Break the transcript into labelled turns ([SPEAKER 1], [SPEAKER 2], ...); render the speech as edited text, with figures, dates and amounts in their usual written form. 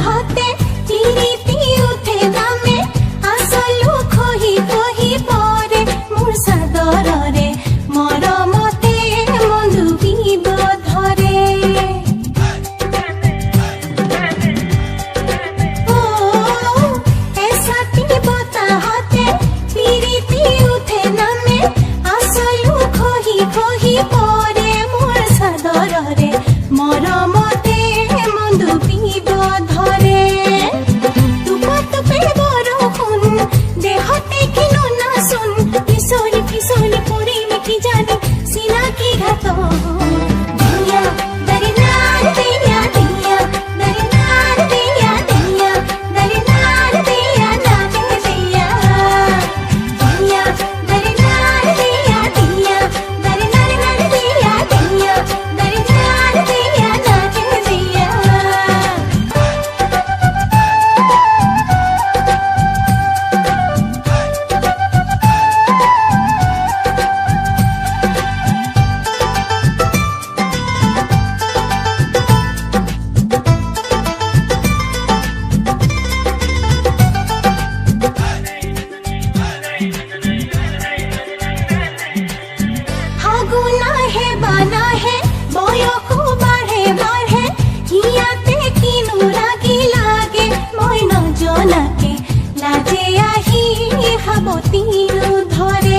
[SPEAKER 1] हते तिरिति उठे नामे आसलु खोही खोही परे मोर सादर रे मरमते मधुबीब धरे ओ ऐसा बता हते तिरिति उठे नामे आसलु खोही खोही परे मोर सादर रे मरमते मधुबीब धरे तुपा तुपे बरखुन देहते किनो ना सुन फिसोली फिसोली पूरी में की जाने सीना की घात दिया दरनार दिया दिया दरनार दिया दिया दरनार दिया नाच दिया दिया दरनार दिया दिया दरनार नार दिया दिया दरनार दिया नाच दिया हागुना है बाना है बयो को बाढ़े बाढ़े हियाते किनु रागी लागे मोय न जनाके लाजे आही हाबो तीनु धरे